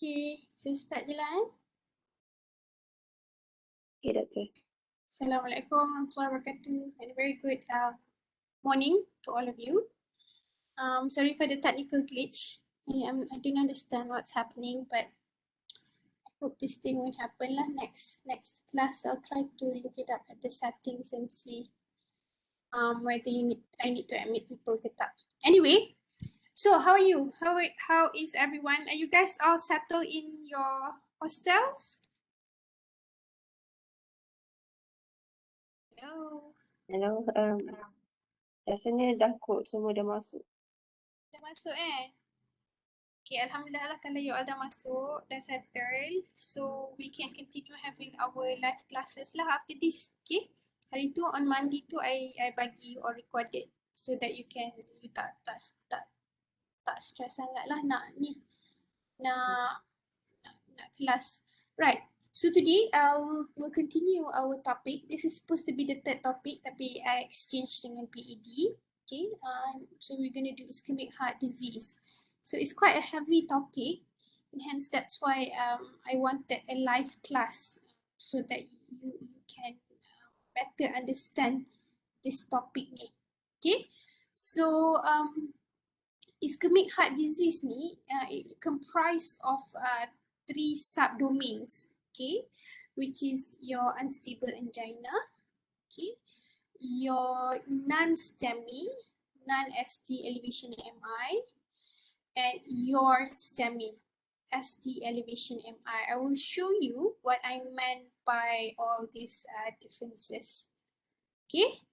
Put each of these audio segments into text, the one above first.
Okay, saya start je lah. Okay, Doktor. Assalamualaikum warahmatullahi wabarakatuh and a very good morning to all of you. Sorry for the technical glitch. I don't understand what's happening, but I hope this thing won't happen lah. Next class, I'll try to look it up at the settings and see whether I need to admit people ke tak. Anyway, so how are you? How is everyone? Are you guys all settled in your hostels? Hello. Hello, rasanya dah kot semua dah masuk. Dah masuk Okay, Alhamdulillah lah kalau you all dah masuk, dah settle. So, we can continue having our live classes lah after this. Okay? Hari tu, on Monday tu, I bagi you all recorded. So that you can, you tak stress sangat lah nak kelas. Right. So today, we'll continue our topic. This is supposed to be the third topic, tapi I exchanged dengan PED. Okay, so we're going to do ischemic heart disease. So it's quite a heavy topic, and hence that's why I wanted a live class so that you can better understand this topic ni. Okay, so ischemic heart disease ni it comprised of 3 subdomains, okay, which is your unstable angina, okay, your non-STEMI, non-ST elevation MI, and your STEMI, ST elevation MI. I will show you what I meant by all these differences, okay.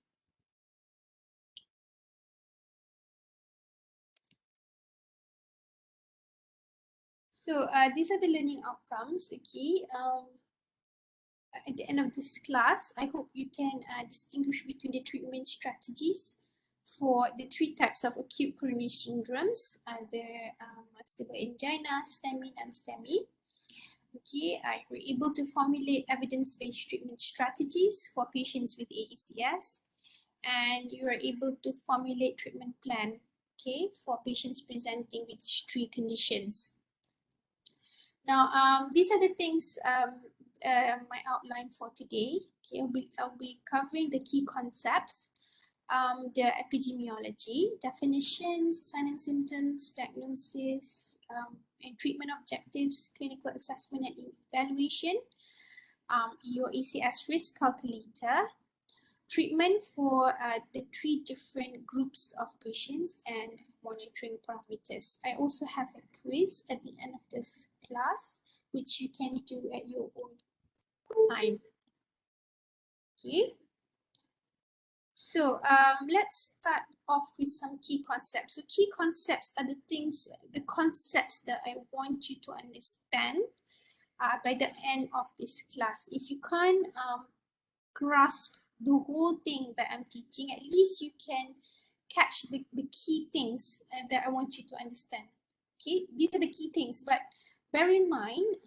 So these are the learning outcomes, okay. At the end of this class, I hope you can distinguish between the treatment strategies for the 3 types of acute coronary syndromes, the unstable angina, STEMI, and STEMI. Okay, we're able to formulate evidence-based treatment strategies for patients with AECS, and you are able to formulate treatment plan, okay, for patients presenting with 3 conditions. Now, these are the things my outline for today. Okay, I'll be covering the key concepts, the epidemiology, definitions, signs and symptoms, diagnosis, and treatment objectives, clinical assessment and evaluation, your ACS risk calculator, treatment for the 3 different groups of patients, and monitoring parameters. I also have a quiz at the end of this class, which you can do at your own time. Okay. So let's start off with some key concepts. So key concepts are the concepts that I want you to understand by the end of this class. If you can't grasp the whole thing that I'm teaching, at least you can catch the key things that I want you to understand. Okay, these are the key things, but bear in mind,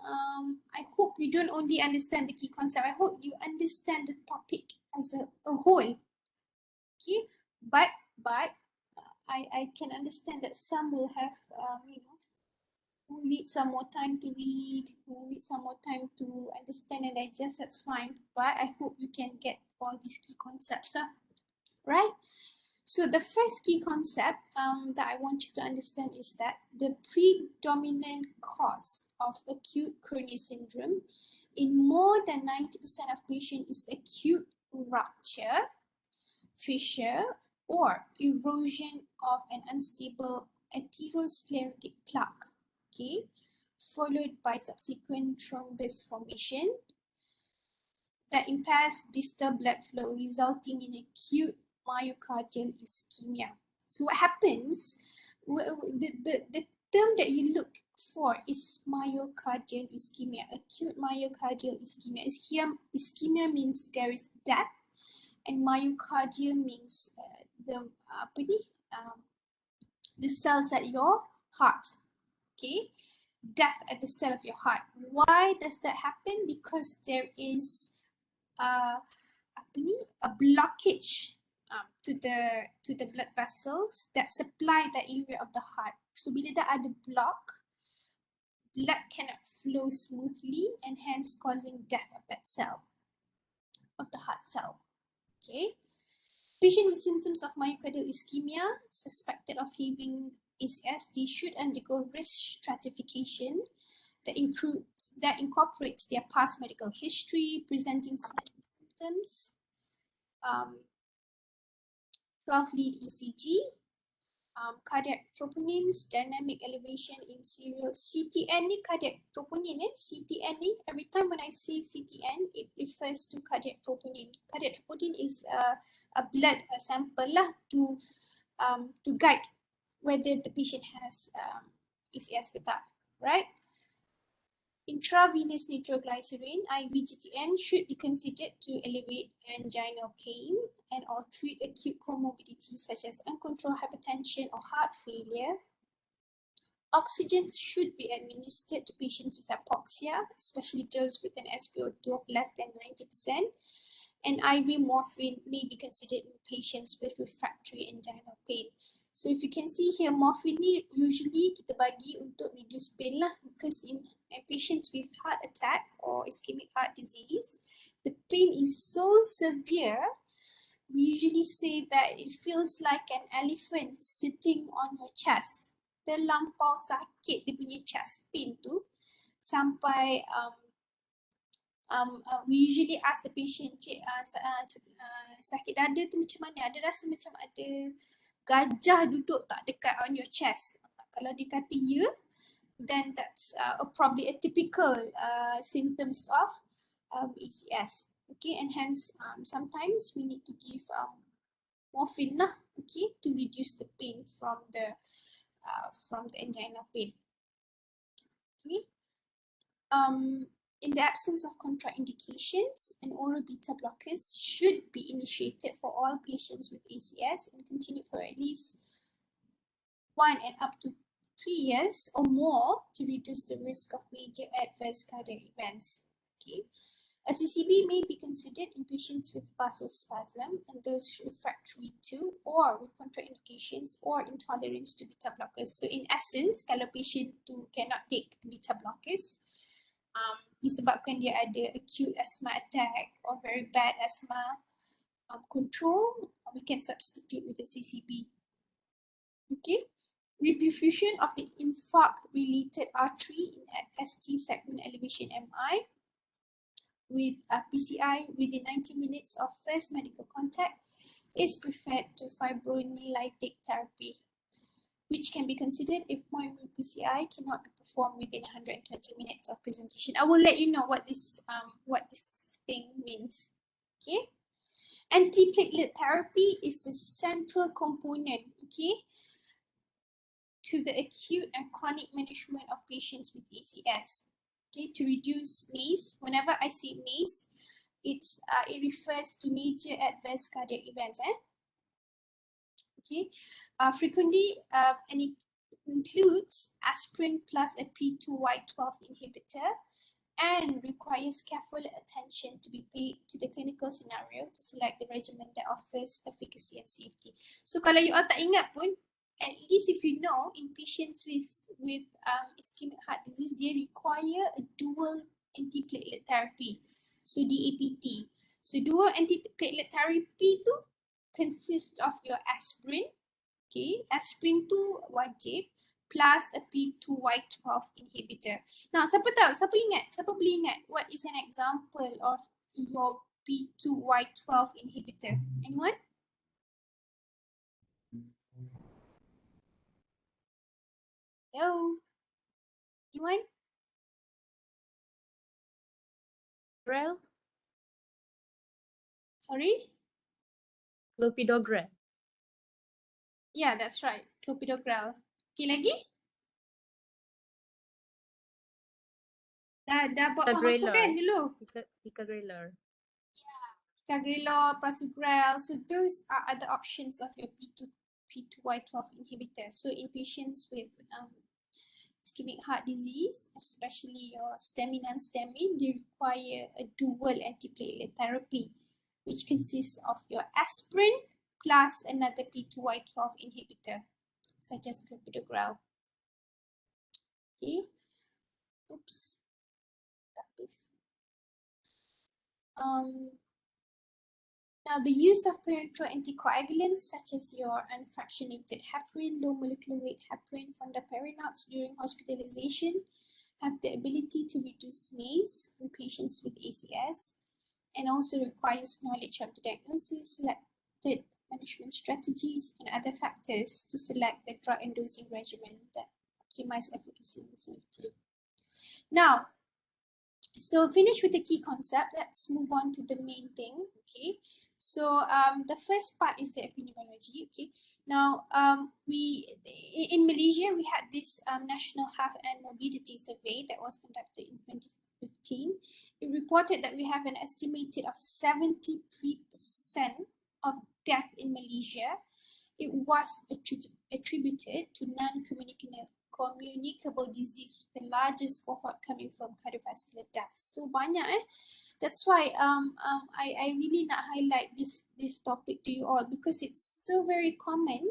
I hope you don't only understand the key concept, I hope you understand the topic as a whole. Okay, but I can understand that some will have, who need some more time to read, who need some more time to understand and digest, that's fine. But I hope you can get all these key concepts, right? So the first key concept that I want you to understand is that the predominant cause of acute coronary syndrome in more than 90% of patients is acute rupture, fissure, or erosion of an unstable atherosclerotic plaque, okay, followed by subsequent thrombus formation that impairs distal blood flow, resulting in acute myocardial ischemia. So what happens, the term that you look for is myocardial ischemia, acute myocardial ischemia. Ischemia means there is death, and myocardia means the cells at your heart, okay? Death at the cell of your heart. Why does that happen? Because there is a blockage to the blood vessels that supply the area of the heart. So bila dah ada block, blood cannot flow smoothly and hence causing death of that cell, of the heart cell. Okay. Patient with symptoms of myocardial ischemia suspected of having ACS, they should undergo risk stratification that incorporates their past medical history, presenting symptoms, 12-lead ECG, cardiac troponins, dynamic elevation in serial CTN ni cardiac troponin CTN ni, every time when I say CTN it refers to cardiac troponin. Cardiac troponin is a blood sample lah to guide whether the patient has ACS ke tak, right? Intravenous nitroglycerin, IVGTN, should be considered to elevate anginal pain and or treat acute comorbidities such as uncontrolled hypertension or heart failure. Oxygen should be administered to patients with hypoxia, especially those with an SpO2 of less than 90%. And IV morphine may be considered in patients with refractory anginal pain. So if you can see here, morphine ni usually kita bagi untuk reduce pain lah, because in patients with heart attack or ischemic heart disease, the pain is so severe, we usually say that it feels like an elephant sitting on your chest. Terlampau sakit dia punya chest pain tu, sampai we usually ask the patient, sakit dada tu macam mana? Ada rasa macam ada gajah duduk tak dekat on your chest? Kalau dia kata ya, then that's probably a typical symptoms of ACS. Okay, and hence sometimes we need to give morphine lah, okay, to reduce the pain from the anginal pain. Okay. In the absence of contraindications, an oral beta blockers should be initiated for all patients with ACS and continue for at least 1 and up to 3 years or more to reduce the risk of major adverse cardiac events. Okay. A CCB may be considered in patients with vasospasm and those refractory to or with contraindications or intolerance to beta blockers. So in essence, kalau patient tu cannot take beta blockers, disebabkan dia ada acute asthma attack or very bad asthma control, we can substitute with the CCB. Okay. Reperfusion of the infarct-related artery in ST segment elevation MI with PCI within 90 minutes of first medical contact is preferred to fibrinolytic therapy, which can be considered if primary PCI cannot be performed within 120 minutes of presentation. I will let you know what this thing means. Okay. Antiplatelet therapy is the central component, okay, to the acute and chronic management of patients with ACS. Okay, to reduce MACE. Whenever I say MACE, it refers to major adverse cardiac events. Okay, frequently and it includes aspirin plus a P2Y12 inhibitor and requires careful attention to be paid to the clinical scenario to select the regimen that offers efficacy and safety. So kalau you all tak ingat pun, at least if you know, in patients with ischemic heart disease, they require a dual antiplatelet therapy, so DAPT. So dual antiplatelet therapy tu consists of your aspirin, okay, aspirin tu wajib, plus a P2Y12 inhibitor. Now, siapa boleh ingat what is an example of your P2Y12 inhibitor? Anyone? Hello? Anyone? Grel? Sorry? Clopidogrel. Yeah, that's right. Clopidogrel. Okay, lagi? Dah buat faham apa kan dulu? Ticagrelor. Ticagrelor, prasugrel. So those are other options of your P2Y12 inhibitor. So in patients with ischemic heart disease, especially your STEMI, non-STEMI, they require a dual antiplatelet therapy, which consists of your aspirin plus another P2Y12 inhibitor, such as clopidogrel. Okay. Oops. Tapis. Now, the use of parenteral anticoagulants such as your unfractionated heparin, low molecular weight heparin, fondaparinux during hospitalization have the ability to reduce MACE in patients with ACS and also requires knowledge of the diagnosis, selected management strategies, and other factors to select the drug and dosing regimen that optimize efficacy and safety. Now, so finish with the key concept. Let's move on to the main thing. Okay. So the first part is the epidemiology. Okay. Now in Malaysia we had this national health and morbidity survey that was conducted in 2015. It reported that we have an estimated of 73% of death in Malaysia. It was attributed to non-communicable disease, with the largest cohort coming from cardiovascular death. So banyak That's why I really nak highlight this topic to you all because it's so very common.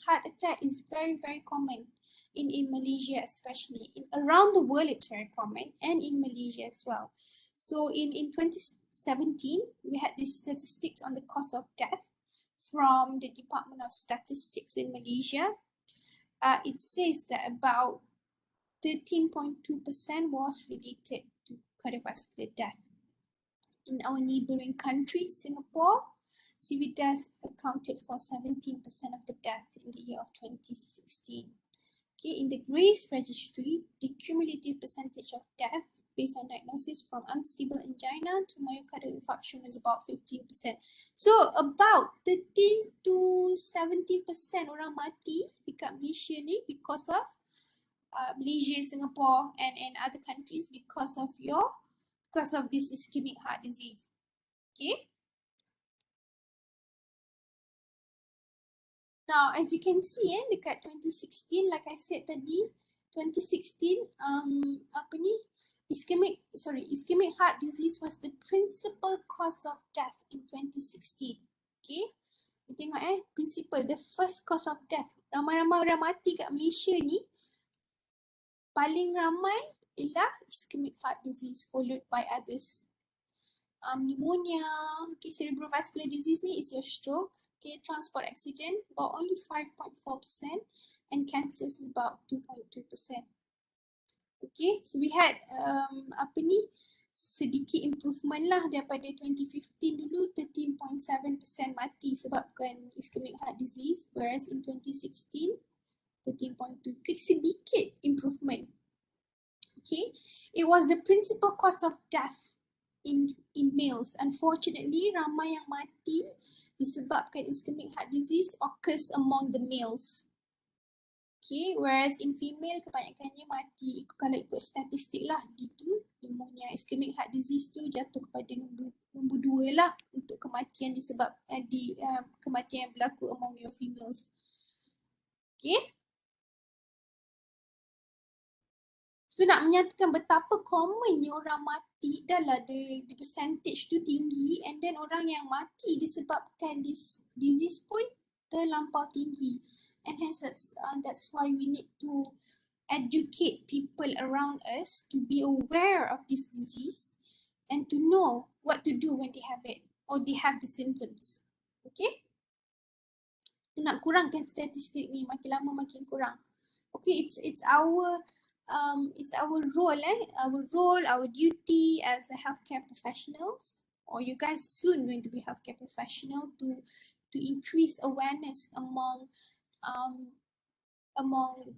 Heart attack is very common in Malaysia, especially around the world. It's very common, and in Malaysia as well. So in 2017 we had these statistics on the cause of death from the Department of Statistics in Malaysia. It says that about 13.2% was related to cardiovascular death. In our neighboring country, Singapore, CV deaths accounted for 17% of the death in the year of 2016. Okay, in the GRACE registry, the cumulative percentage of death based on diagnosis from unstable angina to myocardial infarction is about 15%. So about 13 to 17% orang mati dekat Malaysia ni because of Malaysia, Singapore and other countries because of this ischemic heart disease. Okay. Now, as you can see, dekat 2016, like I said tadi, 2016, ischemic heart disease was the principal cause of death in 2016. Okay, you tengok principal, the first cause of death. Ramai-ramai orang mati kat Malaysia ni, paling ramai ialah ischemic heart disease followed by others. Pneumonia, okay, cerebrovascular disease ni is your stroke, okay, transport accident about only 5.4% and cancer is about 2.2%. Okay, so we had sedikit improvement lah daripada 2015 dulu 13.7% mati sebabkan ischemic heart disease, whereas in 2016 13.2, sedikit improvement. Okay, it was the principal cause of death in males. Unfortunately, ramai yang mati disebabkan ischemic heart disease occurs among the males. Okay, whereas in female kebanyakannya mati kalau ikut statistik lah gitu. Pneumonia, ischemic heart disease tu jatuh kepada nombor 2 lah untuk kematian kematian yang berlaku among your females. Okay. So nak menyatakan betapa commonnya orang mati, dah lah the percentage tu tinggi, and then orang yang mati disebabkan this disease pun terlampau tinggi. And hence that's why we need to educate people around us to be aware of this disease and to know what to do when they have it or they have the symptoms. Okay? Nak kurangkan statistik ni, makin lama makin kurang. Okay, it's our role, our duty as a healthcare professionals, or you guys soon going to be healthcare professional, to increase awareness among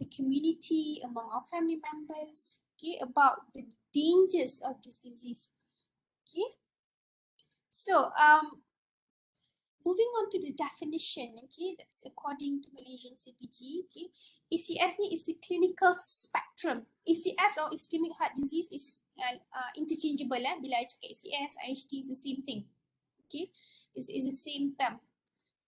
the community, among our family members, okay, about the dangers of this disease. Okay, so moving on to the definition, okay, that's according to Malaysian CPG, okay. ACS ni is a clinical spectrum. ACS or ischemic heart disease is interchangeable. Bila I cakap ACS, IHT is the same thing. Okay, is the same term.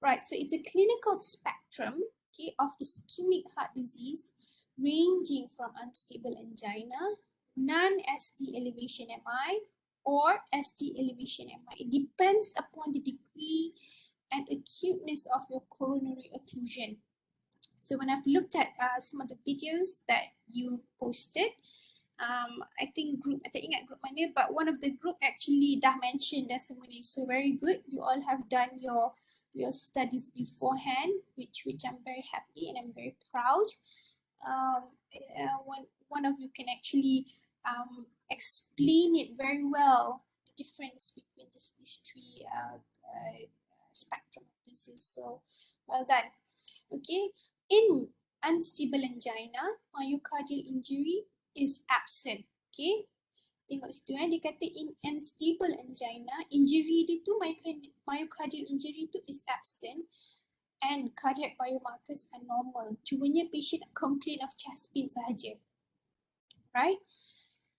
Right, so it's a clinical spectrum, okay, of ischemic heart disease ranging from unstable angina, non-ST elevation MI, or ST elevation MI. It depends upon the degree and acuteness of your coronary occlusion. So when I've looked at some of the videos that you've posted, I think group, I tak ingat group mana, but one of the group actually dah mention dah semua ni. So very good. You all have done your studies beforehand, which I'm very happy and I'm very proud. One of you can actually explain it very well, the difference between these three spectrum of disease. So well done. Okay, in unstable angina, myocardial injury is absent. Okay, tengok situ dia kata in unstable angina, injury dia tu myocardial injury tu is absent and cardiac biomarkers are normal. Cumanya patient complain of chest pain sahaja. Right?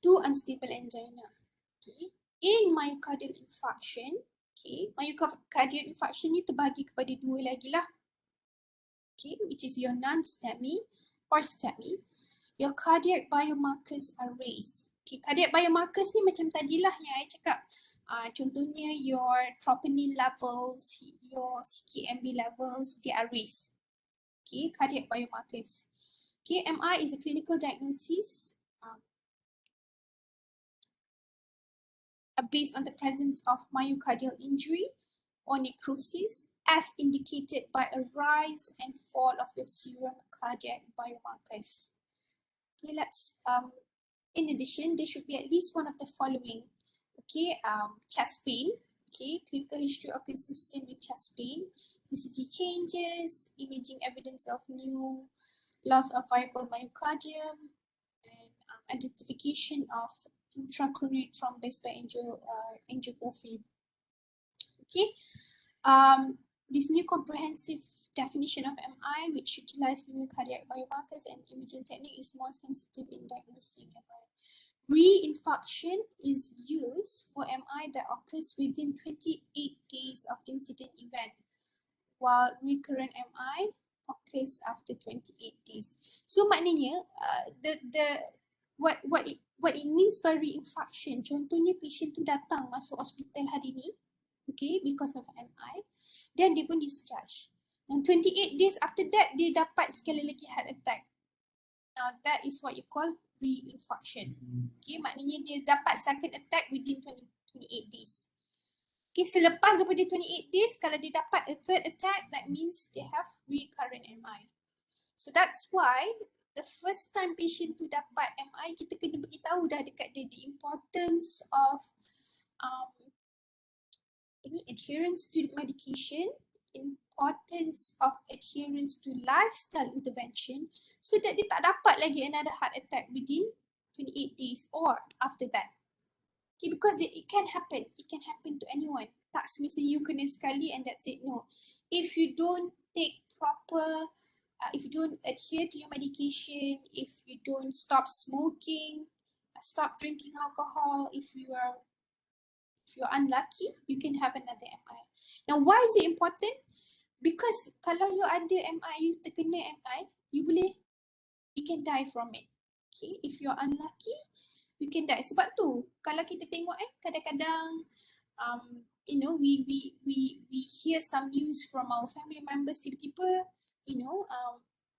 To unstable angina. Okay. In myocardial infarction, okay, myocardial infarction ni terbagi kepada dua lagi lah. Okay, which is your non-STEMI or STEMI. Your cardiac biomarkers are raised. Okay, cardiac biomarkers ni macam tadilah yang I cakap. Contohnya your troponin levels, your CKMB levels, they are raised. Okay, cardiac biomarkers. Okay, MI is a clinical diagnosis based on the presence of myocardial injury or necrosis as indicated by a rise and fall of your serum cardiac biomarkers. Okay, let's, in addition, there should be at least one of the following. Okay, chest pain, okay, clinical history of consistent with chest pain, ECG changes, imaging evidence of new loss of viable myocardium, and identification of intracoronary thrombus by angiography. Okay, this new comprehensive definition of MI, which utilizes new cardiac biomarkers and imaging technique, is more sensitive in diagnosing MI. Reinfarction is used for MI that occurs within 28 days of incident event, while recurrent MI occurs after 28 days. So maknanya what it means by reinfarction, contohnya patient tu datang masuk hospital hari ni, okay, because of MI, then dia pun discharge. And 28 days after that, dia dapat sekali lagi heart attack. Now that is what you call reinfarction. Okay, maknanya dia dapat second attack within 28 days. Okay, selepas daripada 28 days, kalau dia dapat a third attack, that means they have recurrent MI. So that's why the first time patient tu dapat MI, kita kena beritahu dah dekat dia the importance of adherence to medication, importance of adherence to lifestyle intervention, so that dia tak dapat lagi another heart attack within 28 days or after that. Okay, because it can happen. It can happen to anyone. Tak semestinya you kena sekali and that's it. No. If you don't take proper, if you don't adhere to your medication, if you don't stop smoking, stop drinking alcohol, if you're unlucky, you can have another MI. Now, why is it important? Because kalau you ada MI, you terkena MI, you can die from it. Okay, if you're unlucky, you can die. Sebab tu, kalau kita tengok kadang-kadang, you know, we hear some news from our family members, tiba-tiba, you know,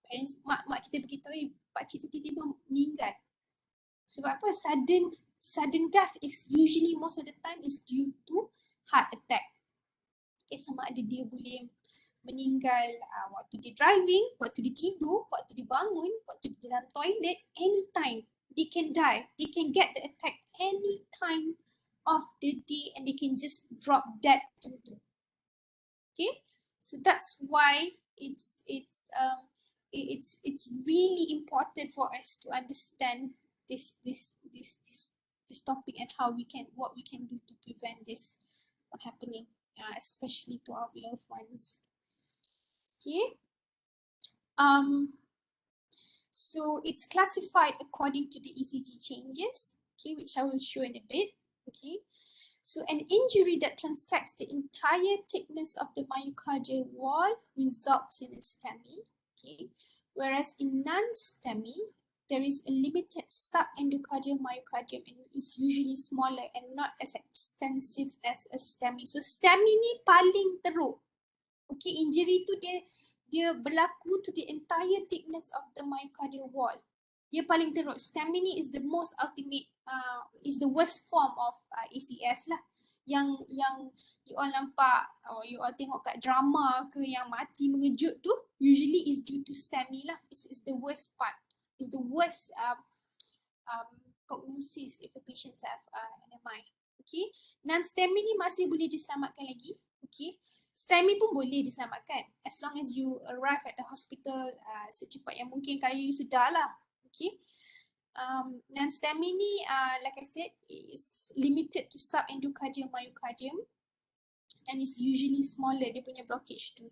parents, mak kita beritahu, pakcik tu tiba-tiba meninggal. Sebab apa? Sudden death is usually most of the time is due to heart attack. Okay, sama ada dia boleh meninggal waktu dia driving, waktu dia tidur, waktu dia bangun, waktu dia dalam toilet, anytime. They can die. They can get the attack any time of the day and they can just drop dead macam tu. Okay, so that's why it's really important for us to understand this topic and what we can do to prevent this from happening, especially to our loved ones. Okay. So it's classified according to the ECG changes, okay, which I will show in a bit, okay. So an injury that transects the entire thickness of the myocardial wall results in a STEMI, okay. Whereas in non-STEMI, there is a limited subendocardial myocardium and it's usually smaller and not as extensive as a STEMI. So STEMI ni paling teruk. Okay, injury tu dia berlaku to the entire thickness of the myocardial wall. Dia paling teruk. STEMI ni is the most ultimate, is the worst form of ACS lah. Yang you all nampak, or you all tengok kat drama ke yang mati mengejut tu, usually is due to STEMI lah. It's the worst part. It's the worst prognosis if a patient have NMI. Okay. Non-STEMI ni masih boleh diselamatkan lagi. Okay. STEMI pun boleh diselamatkan as long as you arrive at the hospital secepat yang mungkin kaya you sedar lah. Okay. Non-STEMI ni like I said is limited to subendocardium myocardium and is usually smaller, dia punya blockage tu.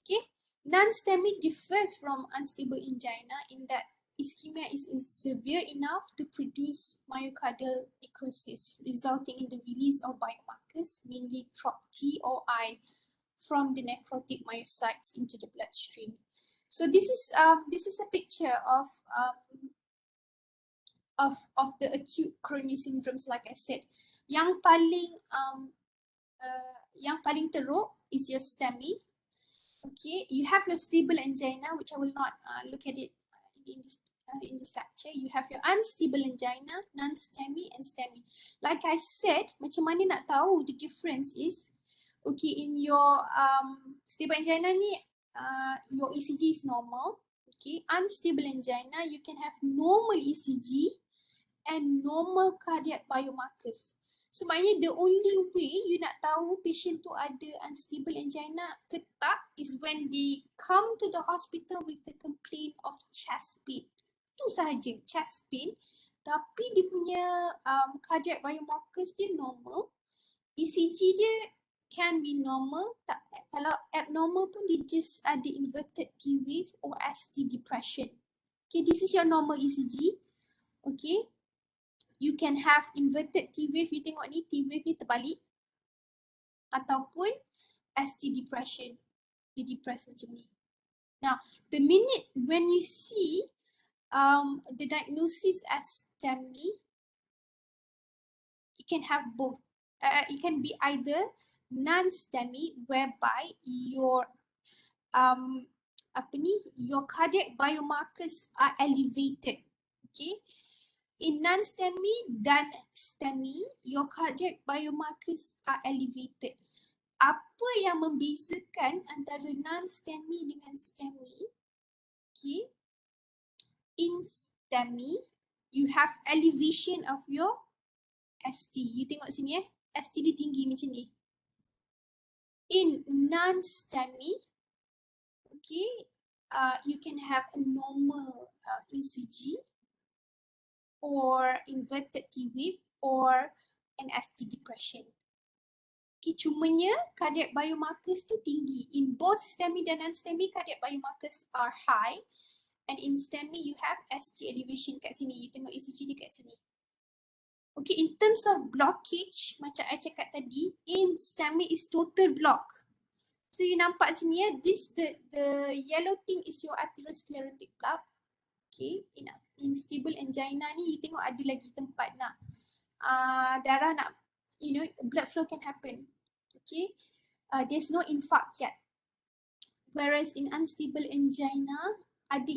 Okay. Non-STEMI differs from unstable angina in that ischemia is severe enough to produce myocardial necrosis, resulting in the release of biomarkers, mainly TROP-T or I, from the necrotic myocytes into the bloodstream. So this is a picture of the acute coronary syndromes. Like I said, yang paling teruk is your STEMI. Okay, you have your stable angina, which I will not look at it in this lecture. You have your unstable angina, non-STEMI and STEMI. Like I said, macam mana nak tahu the difference is, okay, in your stable angina ni, your ECG is normal. Okay, unstable angina, you can have normal ECG and normal cardiac biomarkers. So maknanya the only way you nak tahu patient tu ada unstable angina ke tak is when they come to the hospital with the complaint of chest pain. Itu sahaja, chest pain. Tapi dia punya cardiac biomarkers dia normal. ECG dia can be normal. Kalau abnormal pun dia just ada inverted T wave or ST depression. Okay, this is your normal ECG. Okay. You can have inverted T wave, you tengok ni, T wave ni terbalik. Ataupun ST depression, dia depress macam ni. Now, the minute when you see the diagnosis as STEMI, you can have both. It can be either non-STEMI, whereby your your cardiac biomarkers are elevated. Okay. In non-STEMI dan STEMI, your cardiac biomarkers are elevated. Apa yang membezakan antara non-STEMI dengan STEMI? Okay. In STEMI, you have elevation of your ST. You tengok sini ST dia tinggi macam ni. In non-STEMI, okay, you can have a normal ECG, or inverted T wave, or an ST depression. Okay, cumanya cardiac biomarkers tu tinggi. In both STEMI dan non-STEMI, cardiac biomarkers are high. And in STEMI, you have ST elevation kat sini. You tengok ECG dia kat sini. Okay, in terms of blockage, macam I cakap tadi, in STEMI is total block. So you nampak sini the yellow thing is your atherosclerotic plaque. Okay, in stable angina ni, you tengok ada lagi tempat nak darah nak, blood flow can happen. Okay, there's no infarct yet. Whereas in unstable angina, ada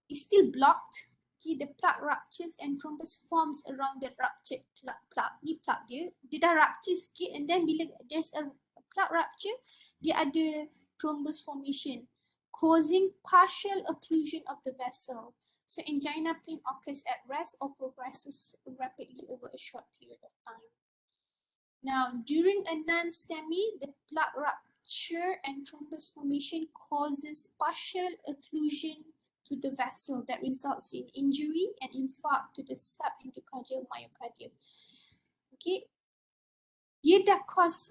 is still blocked. Okay, the plaque ruptures and thrombus forms around the ruptured plaque. Ni plaque dia dah rupture sikit, and then bila there's a plaque rupture, dia ada thrombus formation, causing partial occlusion of the vessel. So angina pain occurs at rest or progresses rapidly over a short period of time. Now, during a non-STEMI, the plaque rupture and thrombus formation causes partial occlusion to the vessel that results in injury and infarct to the subendocardial myocardium. Okay, dia dah cause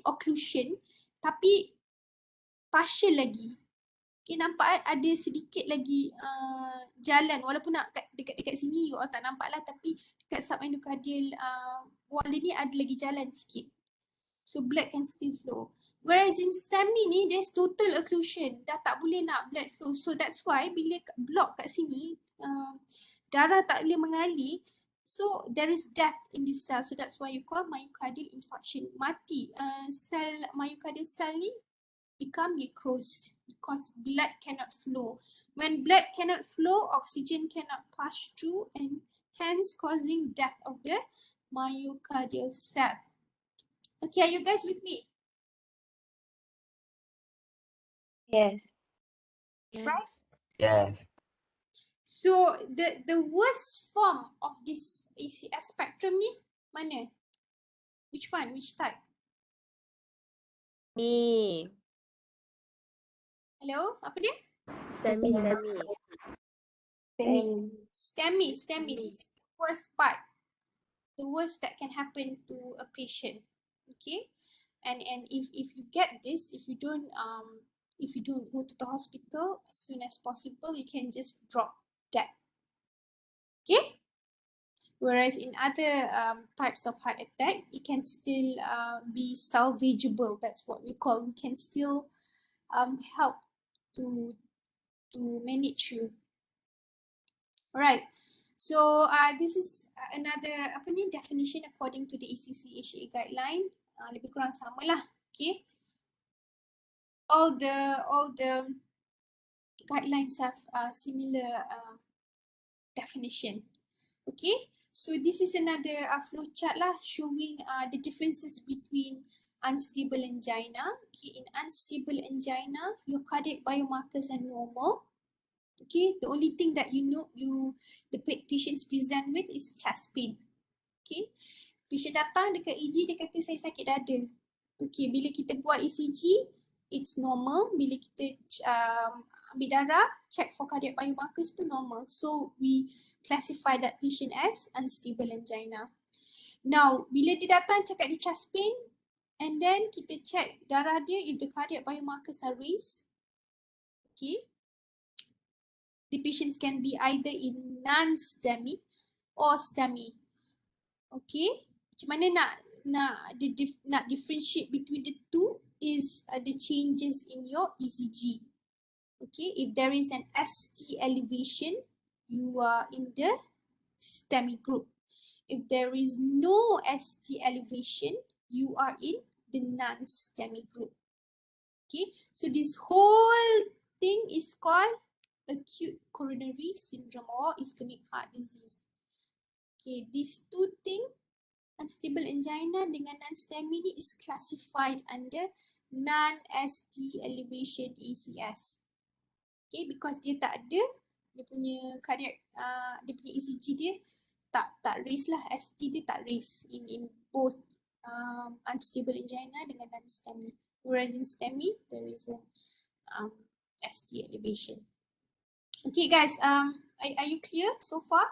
occlusion, tapi partial lagi. Okay, nampak ada sedikit lagi jalan, walaupun nak dekat sini you all tak nampak lah, tapi dekat subendocardial wall ni ada lagi jalan sikit. So blood can still flow. Whereas in STEMI ni, there's total occlusion. Dah tak boleh nak blood flow. So that's why bila block kat sini, darah tak boleh mengalir. So there is death in this cell. So that's why you call myocardial infarction. Mati sel myocardial cell ni, become necrosed because blood cannot flow. When blood cannot flow, oxygen cannot pass through and hence causing death of the myocardial cell. Okay, are you guys with me? Yes. Yes. Yes. So the worst form of this ACS spectrum ni mana? Which one? Which type? Me. Hello? Apa dia? Semi. Then STEMI. This is the worst part. The worst that can happen to a patient. Okay? And if you get this, if you don't go to the hospital as soon as possible, you can just drop dead. Okay? Whereas in other types of heart attack, it can still be salvageable. That's what we call. We can still help to manage you. Alright. So this is another definition according to the ACC/AHA guideline. Lebih kurang sama lah. Okay. All the guidelines have similar definition. Okay, so this is another flow chart lah showing the differences between unstable angina. Okay, in unstable angina, your cardiac biomarkers are normal. Okay, the only thing that the patients present with is chest pain. Okay, patient datang dekat ED, dia kata saya sakit dada. Okay, bila kita buat ECG, it's normal. Bila kita ambil darah, check for cardiac biomarkers pun normal. So we classify that patient as unstable angina. Now, bila dia datang cakap dia chest pain, and then kita check darah dia if the cardiac biomarkers are raised. Okay. The patients can be either in non-STEMI or STEMI. Okay. Macam mana nak differentiate between the two is the changes in your ECG. Okay, if there is an ST elevation, you are in the STEMI group. If there is no ST elevation, you are in the non-STEMI group. Okay, so this whole thing is called acute coronary syndrome or ischemic heart disease. Okay, these two things, unstable angina dengan non-STEMI ni is classified under non-ST elevation ACS. Okay, because dia tak ada, dia punya cardiac, dia punya ECG dia tak raise lah, ST dia tak raise in both unstable angina dengan non-STEMI. Whereas in STEMI, there is a ST elevation. Okay guys, are you clear so far?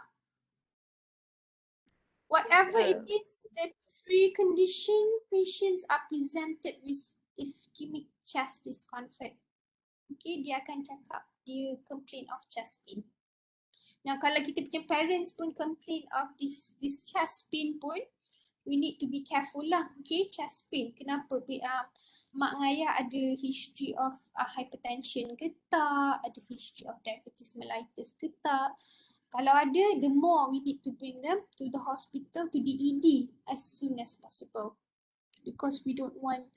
Whatever it is, the three condition patients are presented with ischemic chest discomfort. Okay, dia akan cakap dia complain of chest pain. Now, kalau kita punya parents pun complain of this chest pain pun, we need to be careful lah. Okay, chest pain. Kenapa? Mak dengan ayah ada history of hypertension ke tak? Ada history of diabetes mellitus ke tak? Kalau ada, the more we need to bring them to the hospital, to the ED as soon as possible. Because we don't want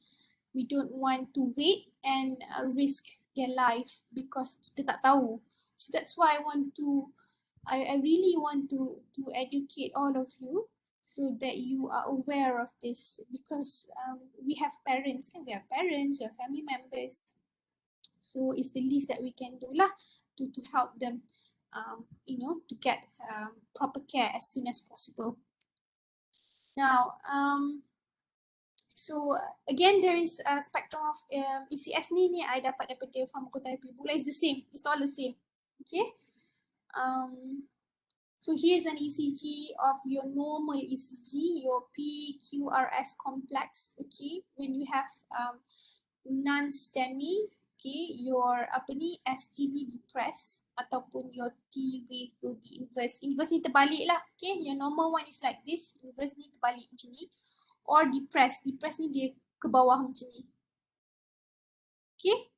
to wait and risk their life because kita tak tahu. So that's why I really want to educate all of you so that you are aware of this, because we have parents, we have family members. So it's the least that we can do lah to help them, to get proper care as soon as possible. Now, so again, there is a spectrum of ECS ni I dapat daripada pharmacotherapy pula. It's the same. It's all the same. Okay. So here's an ECG of your normal ECG, your PQRS complex. Okay. When you have non-STEMI, okay, your ST ni depressed ataupun your T wave will be inverse. Inverse ni terbalik lah. Okay. Your normal one is like this. Inverse ni terbalik macam ni. Or depressed. Depressed ni dia ke bawah macam ni. Okay.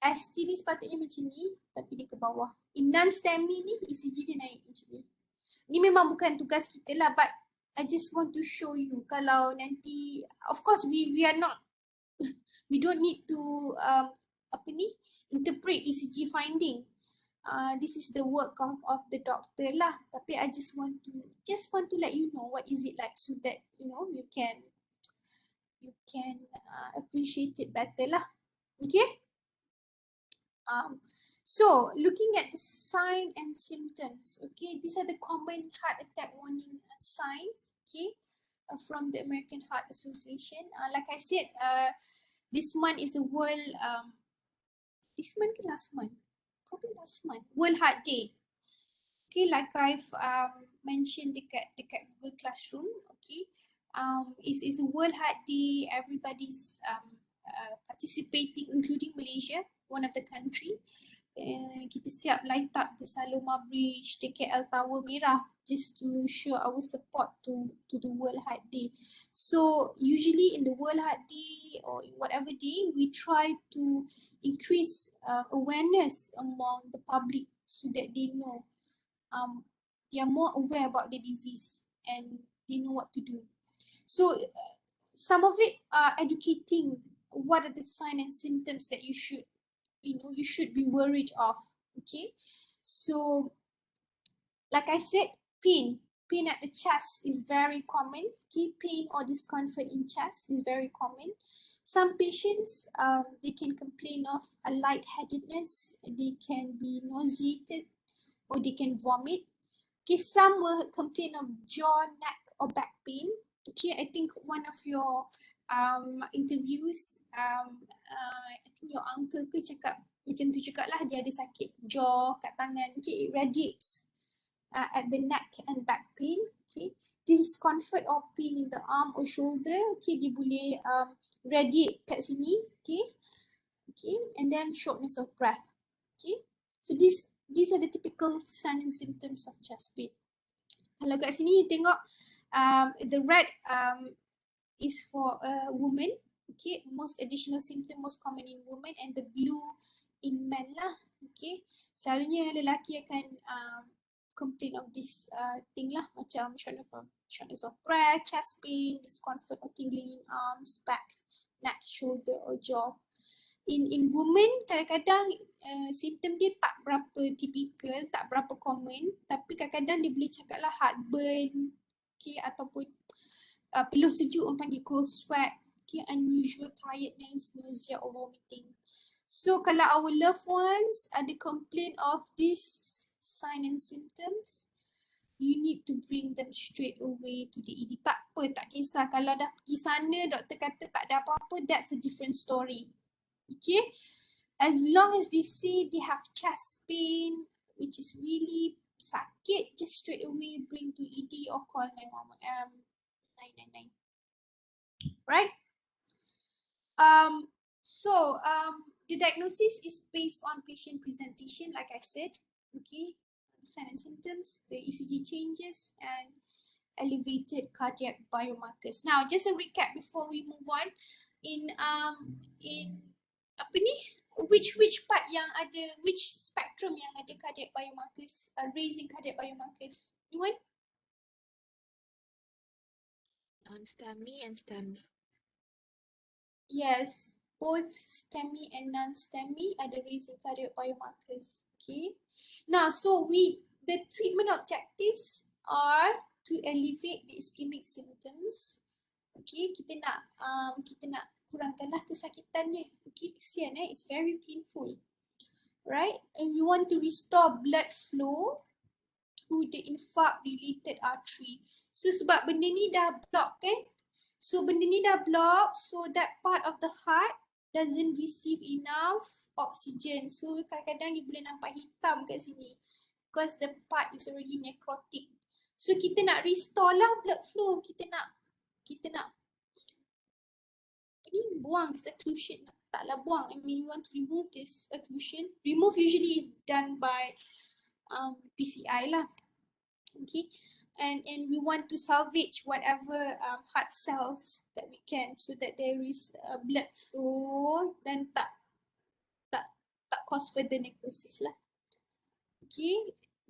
ST ni sepatutnya macam ni, tapi dia ke bawah. In non-STEMI ni, ECG dia naik macam ni. Ni memang bukan tugas kita lah, but I just want to show you kalau nanti, of course we are not We don't need to interpret ECG finding. This is the work of the doctor lah. Tapi I just want to let you know what is it like, so that you know you can appreciate it better lah. Okay. So looking at the sign and symptoms, okay, these are the common heart attack warning signs, okay, from the American Heart Association. Like I said, this month is a world, this month ke last month? Probably last month, World Heart Day. Okay, like I've mentioned dekat Google Classroom, okay, it's a World Heart Day. Everybody's participating, including Malaysia, one of the country. Kita siap light up the Saloma Bridge, the KL Tower merah, just to show our support to the World Heart Day. So usually in the World Heart Day or in whatever day, we try to increase awareness among the public so that they know, they are more aware about the disease and they know what to do. So some of it are educating what are the signs and symptoms that you should be worried of. Okay, so like I said, pain at the chest is very common. Okay, pain or discomfort in chest is very common. Some patients, they can complain of a lightheadedness, they can be nauseated, or they can vomit. Okay, some will complain of jaw, neck, or back pain. Okay, I think one of your interviews, I think your uncle ke cakap macam tu juga lah, dia ada sakit jaw kat tangan. Okay, it radiates at the neck and back pain. Okay, discomfort or pain in the arm or shoulder. Okay, dia boleh radiate kat sini. Okay, and then shortness of breath. Okay, so these are the typical signs and symptoms of chest pain. Kalau kat sini you tengok the red is for a woman. Okay, most additional symptom most common in women, and the blue in men lah. Okay, selalunya lelaki akan complain of this thing lah, macam shortness of breath, chest pain, discomfort or tingling in arms, back, neck, shoulder or jaw. In women, kadang-kadang simptom dia tak berapa typical, tak berapa common, tapi kadang-kadang dia boleh cakap lah heartburn, okay, ataupun peluh sejuk, orang panggil cold sweat, okay, unusual tiredness, nausea or vomiting. So kalau our loved ones ada complain of these signs and symptoms, you need to bring them straight away to the ED. Tak apa, tak kisah. Kalau dah pergi sana, doktor kata tak ada apa-apa, that's a different story. Okay, as long as they say they have chest pain, which is really sakit, just straight away bring to ED or call 999. Right? So the diagnosis is based on patient presentation, like I said. Okay, the signs and symptoms, the ECG changes, and elevated cardiac biomarkers. Now, just a recap before we move on. In apa ni? Which part yang ada, which spectrum yang ada cardiac biomarkers, raising cardiac biomarkers? Anyone? Non-STEMI and STEMI. Yes, both STEMI and non-STEMI ada raising cardiac biomarkers. Okay. Now, so the treatment objectives are to alleviate the ischemic symptoms. Okay, kita nak kurangkanlah kesakitannya. Okay, kesian it's very painful. Right? And we want to restore blood flow to the infarct related artery. So sebab benda ni dah block kan? So benda ni dah block, so that part of the heart doesn't receive enough oxygen. So kadang-kadang you boleh nampak hitam kat sini because the part is already necrotic. So kita nak restore lah blood flow. Kita nak buang this occlusion. Taklah buang. I mean, we want to remove this occlusion. Remove usually is done by PCI lah. Okay, and we want to salvage whatever heart cells that we can, so that there is blood flow dan tak cause further necrosis lah. Okay,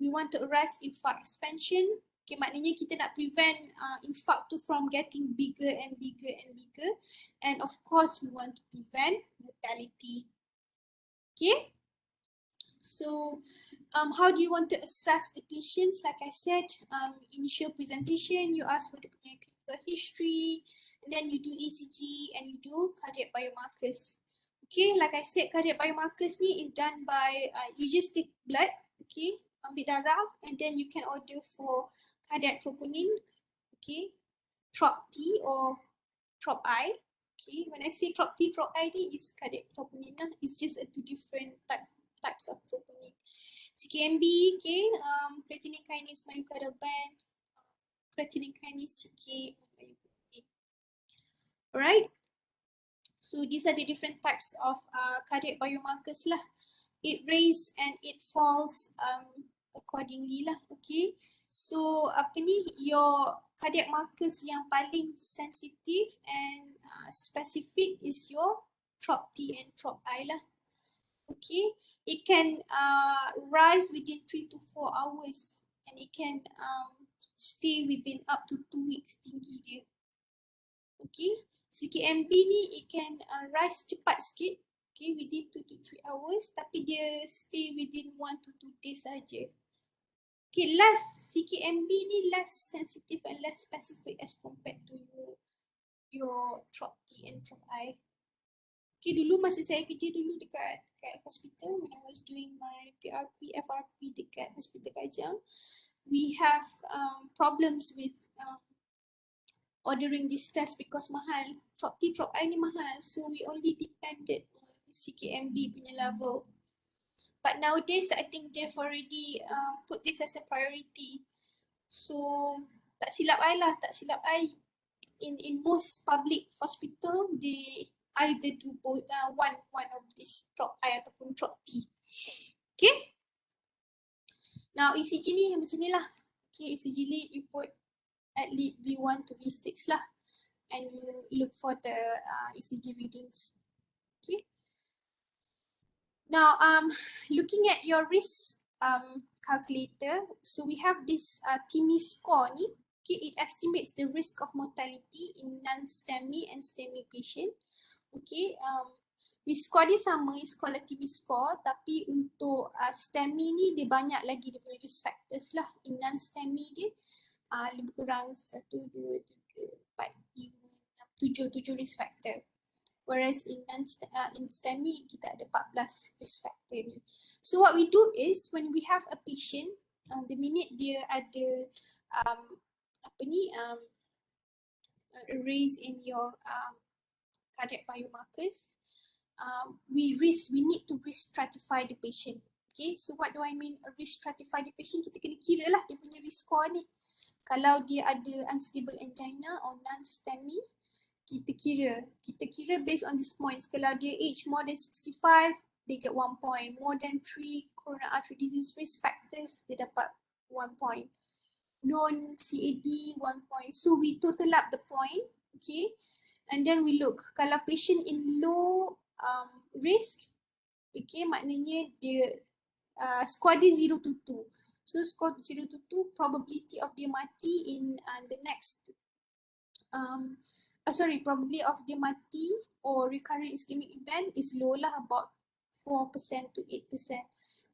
we want to arrest infarct expansion. Okay, maknanya kita nak prevent infarct tu from getting bigger and bigger and bigger. And of course, we want to prevent mortality. Okay. So, how do you want to assess the patients? Like I said, initial presentation, you ask for the clinical history, and then you do ECG and you do cardiac biomarkers. Okay, like I said, cardiac biomarkers ni is done by, you just take blood, okay, ambil darah, and then you can order for cardiac troponin, okay, trop-T or trop-I. Okay, when I say trop-T, trop-I ni is cardiac troponin lah. It's just two different types of troponin. CKMB, okay, creatinine kinase myocardial band, creatinine kinase CK. Alright, so these are the different types of cardiac biomarkers lah. It raises and it falls accordingly lah, okay. So apa ni, your cardiac markers yang paling sensitive and specific is your trop-T and trop-I lah. Okay, it can rise within 3 to 4 hours and it can stay within up to 2 weeks tinggi dia. Okay, CKMB ni it can rise cepat sikit, okay, within 2 to 3 hours, tapi dia stay within 1 to 2 days saja. Okay, less CKMB ni less sensitive and less specific as compared to your trop-T and trop-I. Okay, dulu masa saya kerja dulu dekat hospital, when I was doing my PRP, FRP dekat Hospital Kajang, we have problems with ordering this test because mahal. Trop-T, trop-I ni mahal, so we only depended on CKMB punya level. But nowadays, I think they've already put this as a priority. So, tak silap I lah, in most public hospital, they either do both, one of this trop-I ataupun trop-T. Okay? Now, ECG ni macam ni lah. Okay, ECG lead, you put at lead V1 to V6 lah. And you look for the ECG readings. Okay? Now, looking at your risk calculator, so we have this TIMI score ni. Okay, it estimates the risk of mortality in non-STEMI and STEMI patient. Okay, risk score dia sama, is called a TIMI score, tapi untuk STEMI ni dia banyak lagi dia punya risk factors lah. In non-STEMI dia lebih kurang 1, 2, 3, 4, 5, 6, 7 risk factor. Whereas in STEMI kita ada 14 risk factor ni. So what we do is when we have a patient, the minute dia ada raise in your cardiac biomarkers, we need to risk stratify the patient. Okay, so what do I mean risk stratify the patient? Kita kena kira lah dia punya risk score ni. Kalau dia ada unstable angina or non-STEMI, kita kira based on these points. Kalau dia age more than 65, they get 1 point. More than 3 coronary artery disease risk factors, dia dapat 1 point. Non-CAD, 1 point. So we total up the point, okay? And then we look, kalau patient in low risk, okay, maknanya dia score dia 0 to 2. So score 0 to 2, probability of dia mati in the next probability of dia mati or recurrent ischemic event is low lah, about 4% to 8%.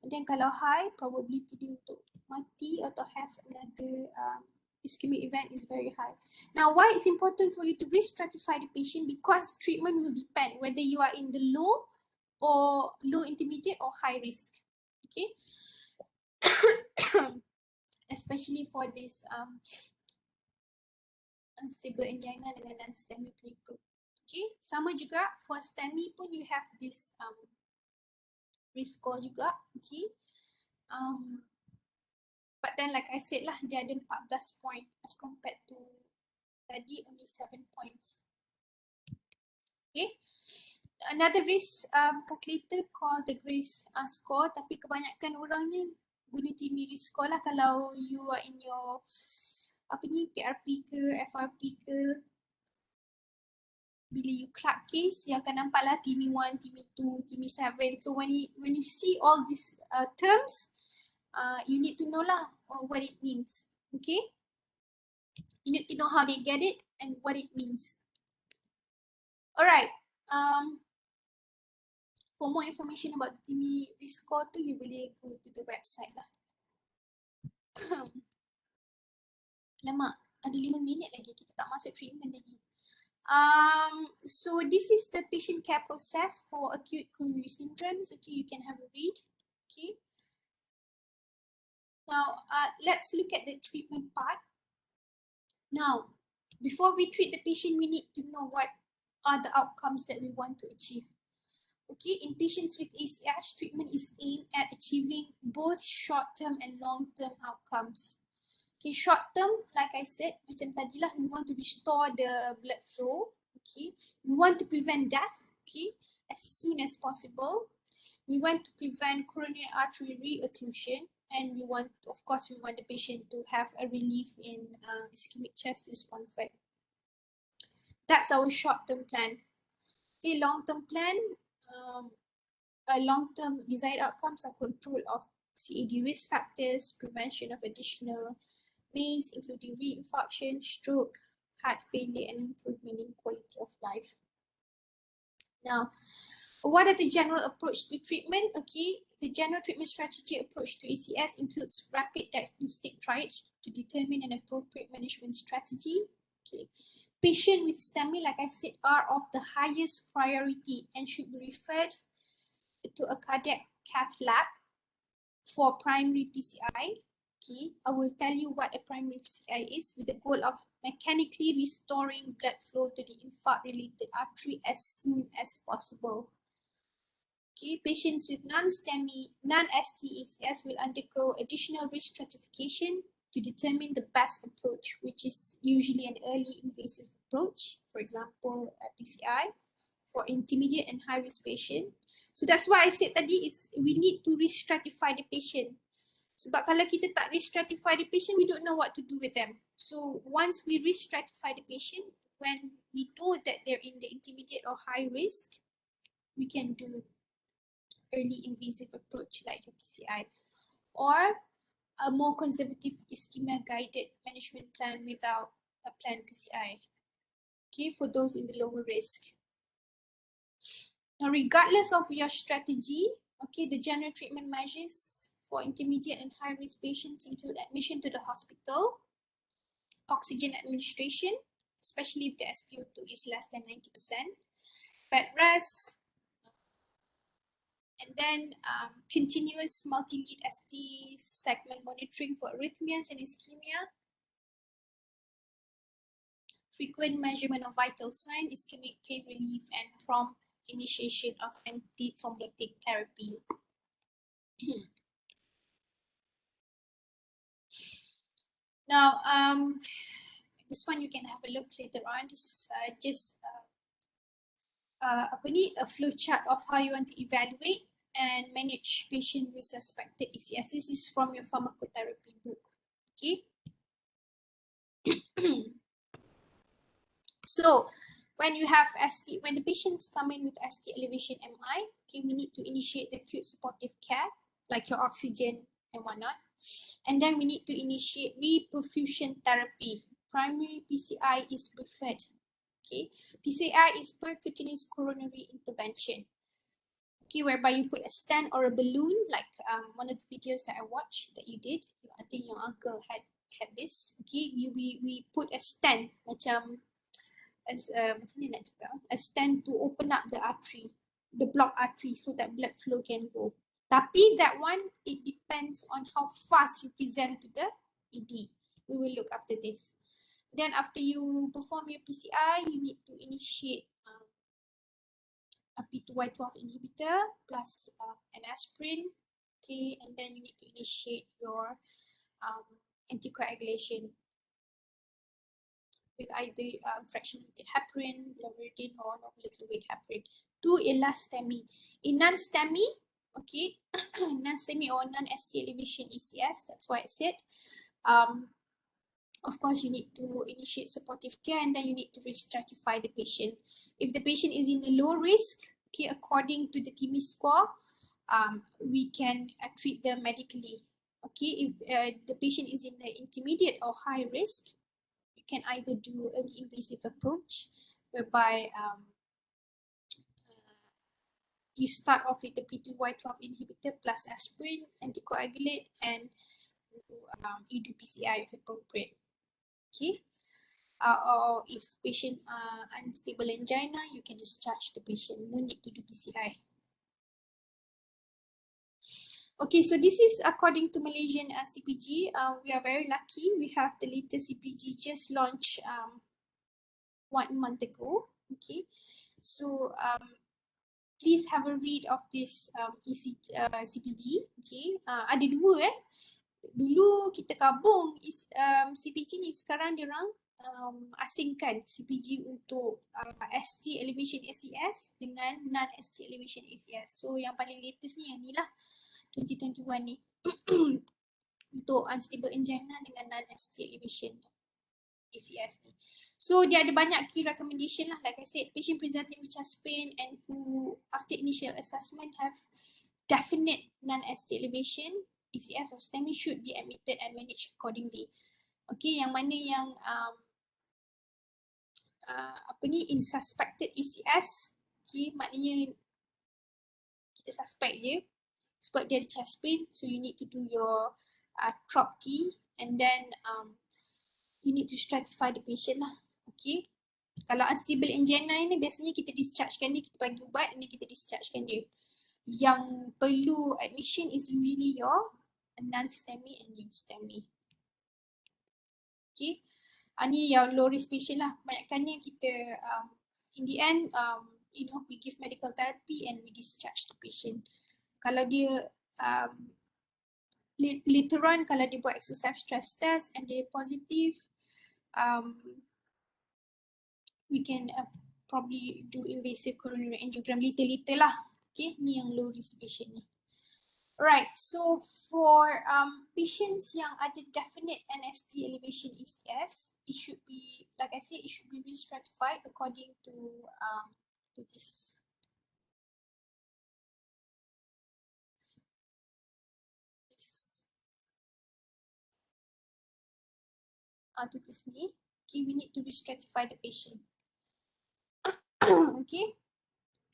And then kalau high, probability dia untuk mati atau have another ischemic event is very high. Now, why it's important for you to risk stratify the patient? Because treatment will depend whether you are in the low or low intermediate or high risk. Okay. Especially for this unstable angina dengan non-STEMI group. Okay, sama juga for STEMI pun you have this risk score juga. Okay, but then like I said lah, dia ada 14 point as compared to tadi only 7 points. Okay, another risk calculator called the GRACE score, tapi kebanyakan orangnya guna TIMI risk score lah kalau you are in your PRP ke, FRP ke. Bila you clerk case, you akan nampak lah TIMI 1, TIMI 2, TIMI 7. So when you see all these terms, you need to know lah what it means. Okay? You need to know how they get it and what it means. All right. For more information about the TIMI risk score tu, you boleh go to the website lah. Lama, ada 5 minit lagi. Kita tak masuk treatment lagi. So this is the patient care process for acute coronary syndromes. Okay, you can have a read. Okay. Now, let's look at the treatment part. Now, before we treat the patient, we need to know what are the outcomes that we want to achieve. Okay, in patients with ACS, treatment is aimed at achieving both short-term and long-term outcomes. Okay, short-term, like I said, macam tadilah, we want to restore the blood flow. Okay, we want to prevent death. Okay, as soon as possible. We want to prevent coronary artery re-occlusion, and we want, of course, we want the patient to have a relief in ischemic chest discomfort. That's our short-term plan. Okay, long-term plan, long-term desired outcomes are control of CAD risk factors, prevention of additional MACE, including reinfarction, stroke, heart failure, and improvement in quality of life. Now, what are the general approach to treatment? Okay, the general treatment strategy approach to ACS includes rapid diagnostic triage to determine an appropriate management strategy. Okay, patients with STEMI, like I said, are of the highest priority and should be referred to a cardiac cath lab for primary PCI. Okay, I will tell you what a primary PCI is with the goal of mechanically restoring blood flow to the infarct-related artery as soon as possible. Okay, patients with non-STEMI, non-ST ACS will undergo additional risk stratification to determine the best approach, which is usually an early invasive approach, for example, PCI, for intermediate and high-risk patient. So that's why I said tadi, we need to risk stratify the patient. Sebab kalau kita tak risk stratify the patient, we don't know what to do with them. So once we risk stratify the patient, when we know that they're in the intermediate or high risk, we can do early invasive approach like the PCI, or a more conservative ischemia guided management plan without a planned PCI. Okay, for those in the lower risk. Now, regardless of your strategy, okay, the general treatment measures for intermediate and high risk patients include admission to the hospital, oxygen administration, especially if the SpO2 is less than 90%, bed rest, and then continuous multi-lead ST segment monitoring for arrhythmias and ischemia, frequent measurement of vital sign, ischemic pain relief, and prompt initiation of anti-thrombotic therapy. Now, this one you can have a look later on. This is just a flow chart of how you want to evaluate and manage patient with suspected ACS. This is from your pharmacotherapy book. Okay. So when you have ST, when the patients come in with ST elevation MI, okay, we need to initiate the acute supportive care, like your oxygen and whatnot. And then we need to initiate reperfusion therapy. Primary PCI is preferred. Okay, PCI is percutaneous coronary intervention. Okay, whereby you put a stent or a balloon, like one of the videos that I watched that you did. I think your uncle had this. Okay, we put a stent, macam macam ni nak cakap, a stent to open up the artery, the blocked artery, so that blood flow can go. Tapi that one, it depends on how fast you present to the ED. We will look after this. Then after you perform your PCI, you need to initiate a P2Y12 inhibitor plus an aspirin. Okay, and then you need to initiate your anticoagulation with either fractionated heparin, lamivudine, or molecular weight heparin to STEMI. In non-STEMI, okay, non-STEMI or non-ST elevation ACS, that's why I said, of course, you need to initiate supportive care, and then you need to risk stratify the patient. If the patient is in the low risk, okay, according to the TIMI score, we can treat them medically. Okay, if the patient is in the intermediate or high risk, you can either do early invasive approach, whereby you start off with the P2Y12 inhibitor plus aspirin, anticoagulate, and you do PCI if appropriate. Okay. Or if patient unstable angina, you can discharge the patient. No need to do PCI. Okay, so this is according to Malaysian CPG. We are very lucky. We have the latest CPG just launched 1 month ago. Okay, so please have a read of this CPG. Okay, ada dua Dulu kita gabung CPG ni, sekarang dia orang asingkan CPG untuk ST elevation ACS dengan non ST elevation ACS. So yang paling latest ni yang ni lah 2021 ni untuk unstable angina dengan non ST elevation ACS ni. So dia ada banyak key recommendation lah. Like I said, patient presenting with chest pain and who after initial assessment have definite non ST elevation ACS or STEMI should be admitted and managed accordingly. Okay, yang mana yang in suspected ACS, okay, maknanya kita suspect je sebab dia ada chest pain, so you need to do your TROP-T and then you need to stratify the patient lah. Okay, kalau unstable angina ni biasanya kita dischargekan dia, kita bagi ubat and kita dischargekan dia. Yang perlu admission is usually your non-STEMI and new STEMI. Okay, ni yang low risk patient lah. Kebanyakannya kita in the end we give medical therapy and we discharge the patient. Kalau dia later on, kalau dia buat exercise stress test and dia positive, we can probably do invasive coronary angiogram little lah. Okay, ni yang low risk patient ni. Right, so for patients yang ada definite NST elevation ACS, it should be, like I said, it should be re-stratified according to this. To this ni. Okay, we need to re-stratify the patient. Okay,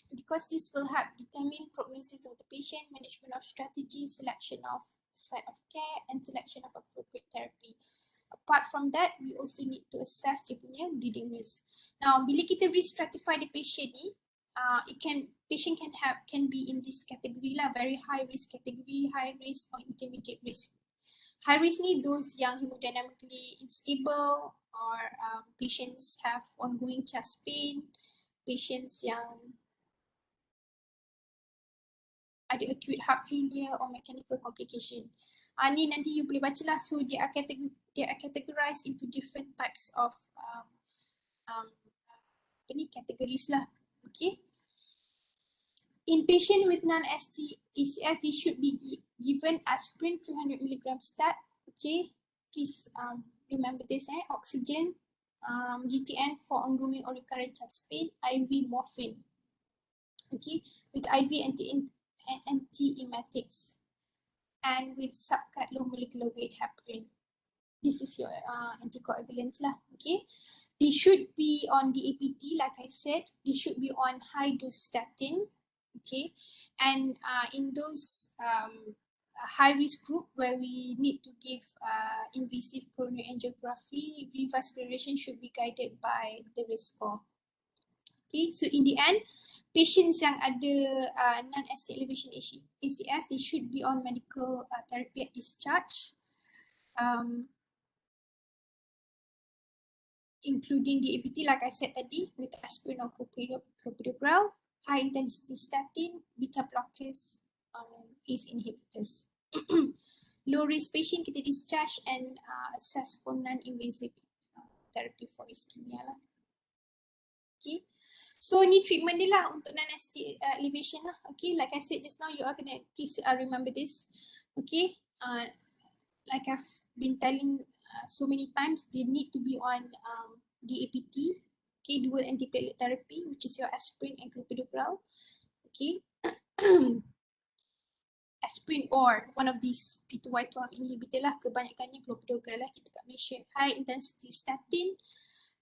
because this will help determine prognosis of the patient, management of strategy, selection of site of care, and selection of appropriate therapy. Apart from that, we also need to assess dia punya bleeding risk. Now, bila kita re-stratify the patient ni, patient can be in this category lah, very high risk category, high risk or intermediate risk. High risk ni those yang hemodynamically unstable or patients have ongoing chest pain, patients yang ada acute heart failure or mechanical complication. Ni nanti you boleh baca lah. So they are categorized into different types of categories lah. Okay. In patient with non-ST ACS, they should be given aspirin 200 mg stat. Okay. Please remember this. Oxygen, GTN for ongoing or recurrent chest pain, IV morphine. Okay. With IV anti-emetics and with subcut low molecular weight heparin. This is your anticoagulants lah. Okay, they should be on the APT, like I said. They should be on high dose statin. Okay, and in those high risk group where we need to give invasive coronary angiography, revascularization should be guided by the risk score. Okay, so in the end, patients yang ada non-ST elevation ACS, they should be on medical therapy at discharge, including the APT, like I said tadi, with aspirin or clopidogrel, high intensity statin, beta blockers, ACE inhibitors. Low risk patient kita discharge and assess for non-invasive therapy for ischemia lah. Okay, so ni treatment dia lah untuk non-ST elevation lah. Okay, like I said just now, you are gonna please remember this. Okay, like I've been telling so many times, they need to be on DAPT. Okay, dual antiplatelet therapy, which is your aspirin and clopidogrel. Okay, aspirin or one of these P2Y12 inhibitor lah, kebanyakannya clopidogrel lah kita kat Malaysia. High intensity statin,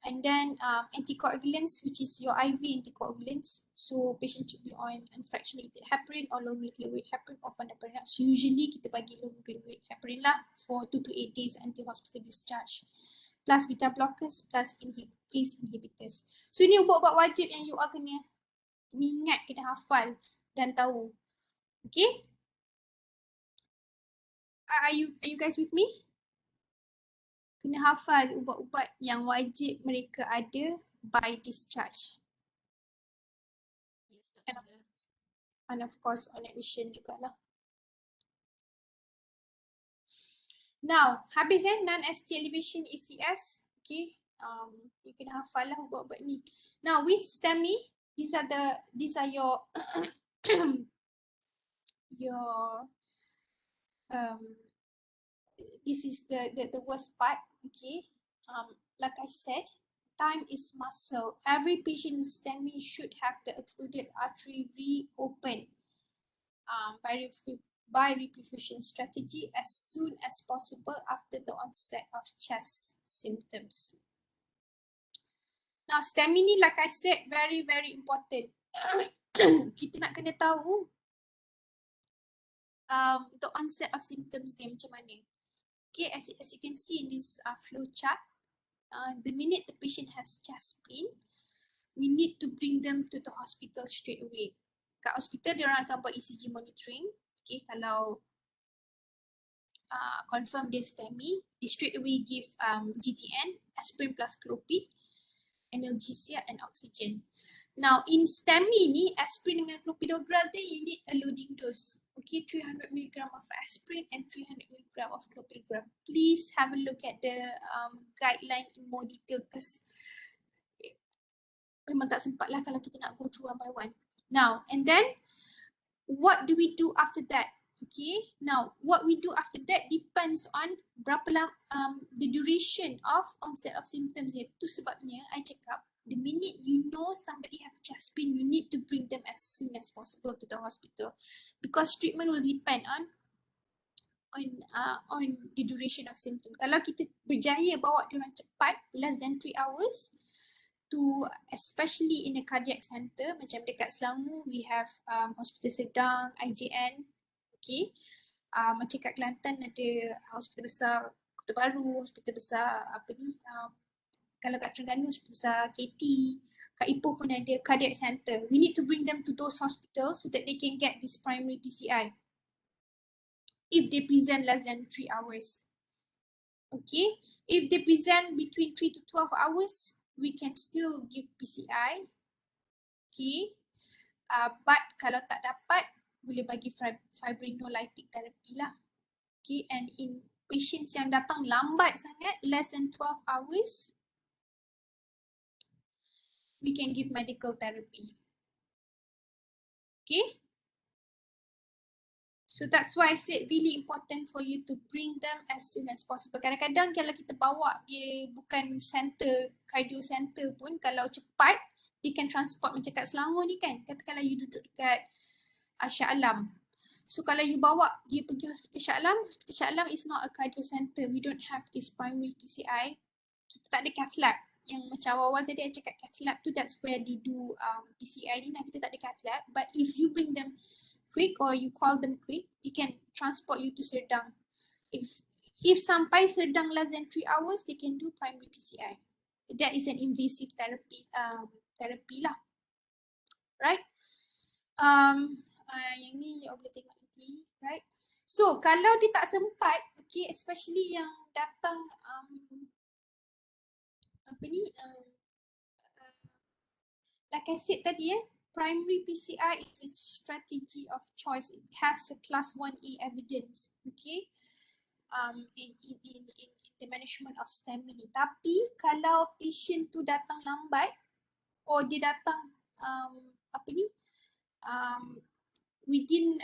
and then anticoagulants, which is your IV anticoagulants. So patient should be on unfractionated heparin or low molecular weight heparin or fondaparinux. Usually kita bagi low molecular weight heparin lah for 2 to 8 days until hospital discharge. Plus beta blockers, plus ACE inhibitors. So ini ubat-ubat wajib yang you all kena ingat, kena hafal dan tahu. Okay? Are you guys with me? Kena hafal ubat-ubat yang wajib mereka ada by discharge. Yes, And of, Doktor. and of course on admission jugalah. Now, habis non-ST elevation ACS. Okay. You can hafal lah ubat-ubat ni. Now with STEMI, these are your your this is the worst part. Okay. Like I said, time is muscle. Every patient with STEMI should have the occluded artery reopened by reperfusion strategy as soon as possible after the onset of chest symptoms. Now, STEMI ni, like I said, very, very important. Kita nak kena tahu the onset of symptoms dia macam mana. Okay, as you can see in this flow chart, the minute the patient has chest pain, we need to bring them to the hospital straight away. Kat hospital, dia orang akan buat ECG monitoring. Okay, kalau confirm dia STEMI, they straight away give GTN, aspirin plus clopid, analgesia and oxygen. Now in STEMI ni, aspirin dengan clopidogrel dia you need a loading dose. Okay, 300 mg of aspirin and 300 mg of clopidogrel. Please have a look at the guideline in more detail because memang tak sempat lah kalau kita nak go through one by one. Now, and then what do we do after that? Okay, now what we do after that depends on berapa lama the duration of onset of symptoms. Itu sebabnya I cakap the minute you know somebody have chest pain, you need to bring them as soon as possible to the hospital because treatment will depend on the duration of symptom. Kalau kita berjaya bawa diorang cepat, less than 3 hours, to especially in a cardiac center macam dekat Selangor, we have Hospital Sedang, IJN. Okay, macam kat Kelantan ada hospital besar Kota Baru, hospital besar kalau kat Terengganu hospital besar KT, kat Ipoh pun ada cardiac center. We need to bring them to those hospitals so that they can get this primary PCI if they present less than 3 hours. Okay, if they present between 3 to 12 hours, we can still give PCI. Okay, but kalau tak dapat, boleh bagi fibrinolytic therapy lah. Okay, and in patients yang datang lambat sangat, less than 12 hours, we can give medical therapy. Okay, so that's why I said really important for you to bring them as soon as possible. Kadang-kadang kalau kita bawa dia bukan center, cardio center pun, kalau cepat, dia can transport macam kat Selangor ni kan. Katakanlah you duduk dekat Shah Alam. So kalau you bawa dia pergi Hospital Shah Alam is not a cardio center. We don't have this primary PCI. Kita tak ada cath lab. Yang macam awal-awal tadi I cakap cath lab tu, that's where they do PCI ni. Nah, kita tak ada cath lab. But if you bring them quick or you call them quick, they can transport you to Serdang. If sampai Serdang less than 3 hours, they can do primary PCI. That is an invasive therapy lah. Right? Yang ni you boleh tengok nanti, right? So kalau dia tak sempat, okay, especially yang datang like I said tadi primary PCI is a strategy of choice. It has a class 1A evidence, okay, in the management of STEMI. Tapi kalau patient tu datang lambat or dia datang within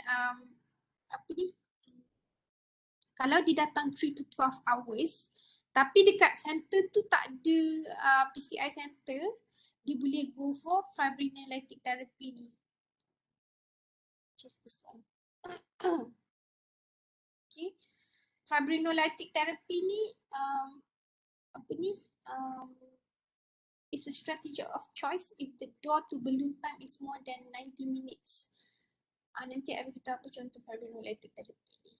kalau dia datang 3 to 12 hours tapi dekat center tu tak ada PCI center, dia boleh go for fibrinolytic therapy ni, just this one. Okay. Fibrinolytic therapy ni is a strategy of choice if the door to balloon time is more than 90 minutes. Nanti I bagi tahu apa contoh fibrinolytic therapy ni.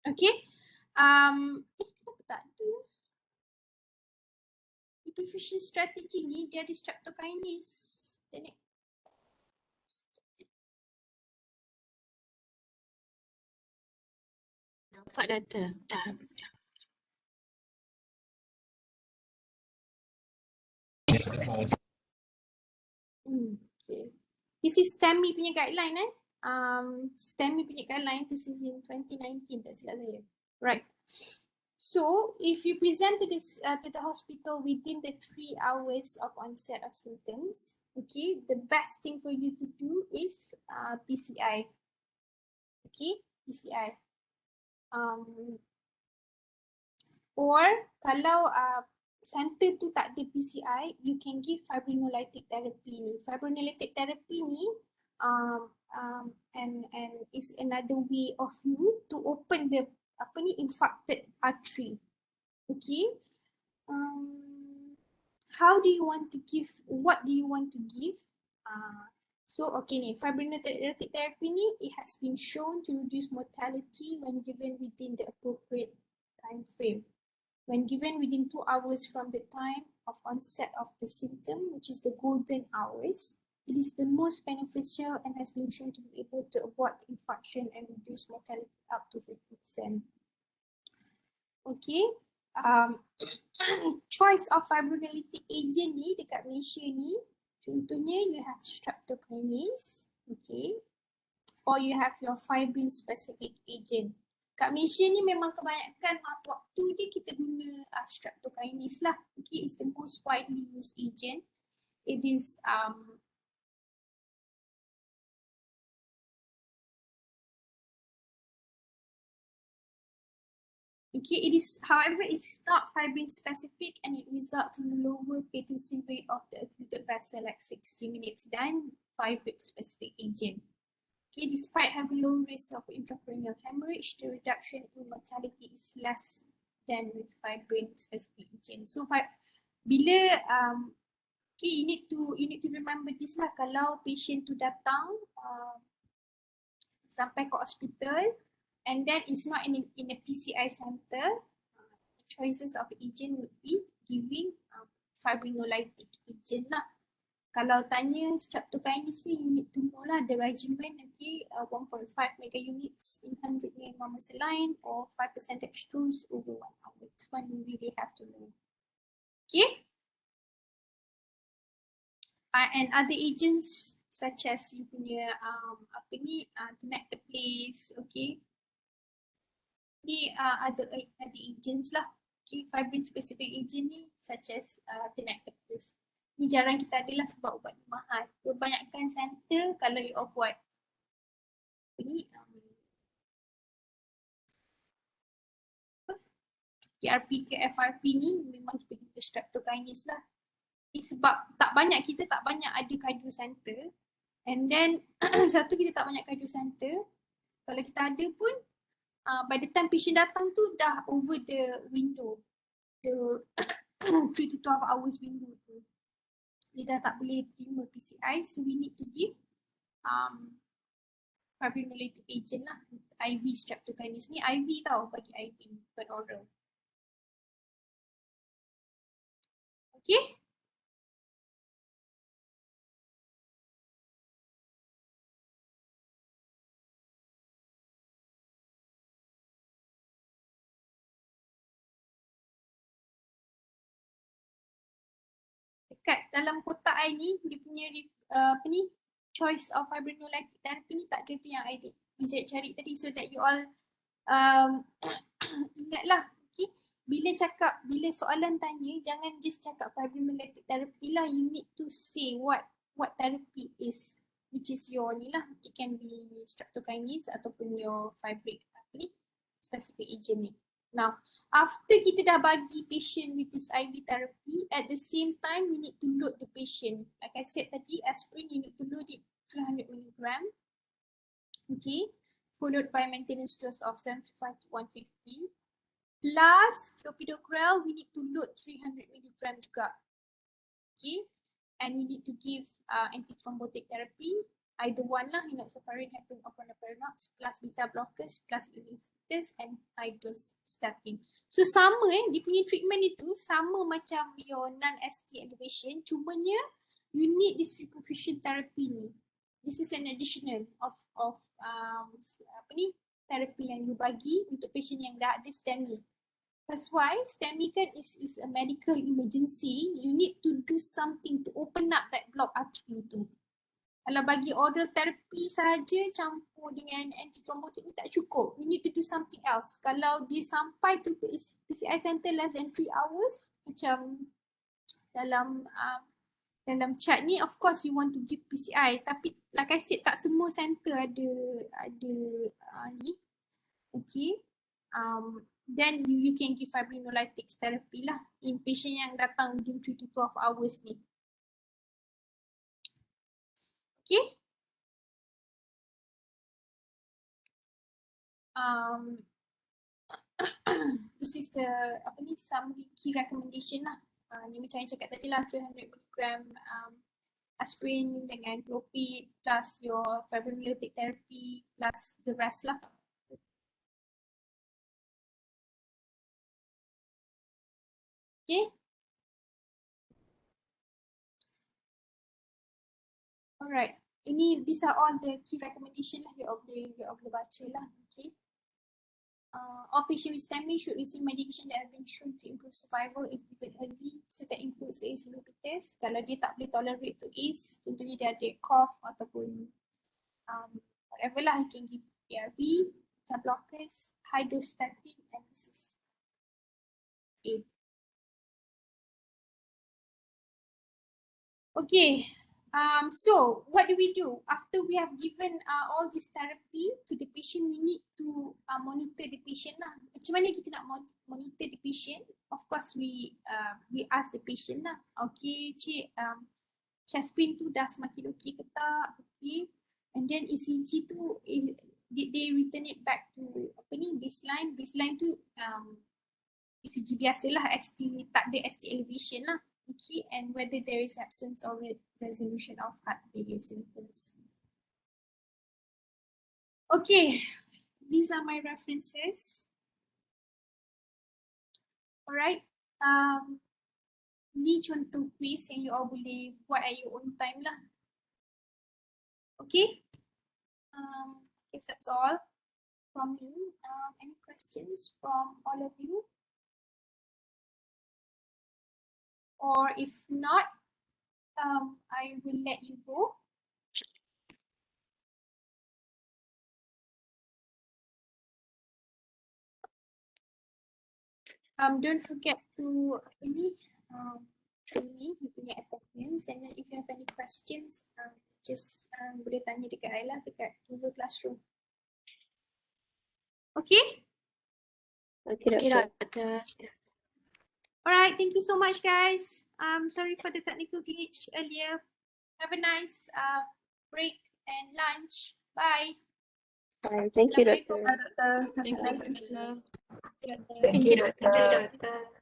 Okay. Kenapa tak ada? Deprivation strategy ni dia ada streptokinase. Nampak data. Okay. This is STEMI punya guideline STEMI punya guideline, this is in 2019, tak silap saya. Right. So, if you present to the hospital within the 3 hours of onset of symptoms, okay, the best thing for you to do is PCI. Okay, PCI. Or kalau center tu tak ada PCI, you can give fibrinolytic therapy ni. Fibrinolytic therapy ni and is another way of you to open the infarcted artery. Okay. How do you want to give? What do you want to give? So okay ni, fibrinolytic therapy ni, it has been shown to reduce mortality when given within the appropriate time frame. When given within 2 hours from the time of onset of the symptom, which is the golden hours, it is the most beneficial and has been shown to be able to avoid infarction and reduce mortality up to 50%. Okay. Choice of fibrinolytic agent ni dekat Malaysia ni, contohnya you have streptokinase, okay, or you have your fibrin specific agent. Kat Malaysia ni memang kebanyakan waktu dia kita guna streptokinase lah. Okay, it's the most widely used agent. It is okay, it is, however, it's not fibrin specific and it results in a lower patency rate of the occluded vessel, like 60 minutes, than fibrin specific agent. Okay, despite having low risk of intracranial hemorrhage, the reduction in mortality is less than with fibrin specific agent. So bila okay, you need to remember this lah. Kalau patient tu datang sampai ke hospital and then it's not in a PCI center, choices of agent would be giving fibrinolytic agent lah. Kalau tanya streptokinase ni, you need to know lah the regimen, okay, 1.5 mega units in 100 ml normal saline or 5% dextrose over 1 hour. This one you really have to know. Okay. And other agents such as you punya tenecteplase, okay. Ni ada agents lah. Okay, fibrin specific agent ni such as tenecteplase. Ni jarang kita ada lah sebab ubat ni mahal. Kebanyakan center kalau you buat ni PRP ke FRP ni memang kita guna streptokinase lah. Sebab kita tak banyak ada cardio center, and then satu kita tak banyak cardio center. Kalau kita ada pun by the time patient datang tu dah over the window, the 3 to 12 hours window tu. Dia dah tak boleh terima PCI, so we need to give fibrinolytic agent lah, IV streptokinase ni. IV tau, bagi IV, bukan oral. Okay. Dekat dalam kotak I ni, dia punya choice of fibrinolytic therapy ni tak ada tu yang I cari tadi, so that you all ingatlah, okay? Bila soalan tanya, jangan just cakap fibrinolytic therapy lah, you need to say what therapy is, which is your ni lah, it can be streptokinase ataupun your fibrin specific ischemic. Now, after kita dah bagi patient with this IV therapy, at the same time, we need to load the patient. Like I said tadi, aspirin, you need to load it 300 milligram. Okay, followed by maintenance dose of 75 to 150. Plus, clopidogrel, we need to load 300 milligram juga. Okay, and we need to give antithrombotic therapy. Either one lah, enoxaparin, heparin, or propranolol, plus beta blockers, plus inhibitors, and high dose statin. So sama dia punya treatment itu sama macam your non-ST elevation, cumanya you need this reperfusion therapy ni. This is an additional of therapy yang you bagi untuk patient yang dah ada STEMI. That's why STEMI kan is a medical emergency. You need to do something to open up that blocked artery tu. Kalau bagi oral therapy saja campur dengan antithrombotic ni tak cukup. You need to do something else. Kalau dia sampai tu PCI center less than 3 hours, macam dalam chart ni, of course you want to give PCI. Tapi like I said, tak semua center ada ni. Okay. Then you can give fibrinolytics therapy lah in patient yang datang within 3 to 12 hours ni. Okay. This is the summary key recommendation lah. Ni macam yang cakap tadi lah, 300 mg aspirin dengan clopid plus your fibrinolytic therapy plus the rest lah. Okay. Alright. These are all the key recommendation lah. You all boleh baca lah. Okay. All patients with STEMI should receive medication that have been shown to improve survival if given early. So that includes ACE inhibitors. Kalau dia tak boleh tolerate to ACE, tentunya dia ada cough ataupun whatever lah, you can give ARB, beta blockers, high dose statin, and this is A. Okay. So what do we do after we have given all this therapy to the patient? We need to monitor the patient lah. Macam mana kita nak monitor the patient? Of course we ask the patient lah. Okay, cik, chest pain tu dah semakin okay ke tak? Okay, and then ECG tu did they return it back to baseline? Baseline tu ECG biasalah, ST tak ada ST elevation lah. Okay, and whether there is absence or resolution of heart failure symptoms. Okay, these are my references. Alright, ni contoh quiz yang you all boleh buat at your own time lah. Okay, I guess that's all from me. Any questions from all of you? Or if not, I will let you go. Don't forget to show me you punya attendance, and then if you have any questions, just boleh tanya dekat Ayla dekat Google Classroom. Okay? Okay, Doktor. Alright, thank you so much, guys. Sorry for the technical glitch earlier. Have a nice break and lunch. Bye. Bye. Thank you, Doctor. Thank you, Doktor. Thank you, Doctor.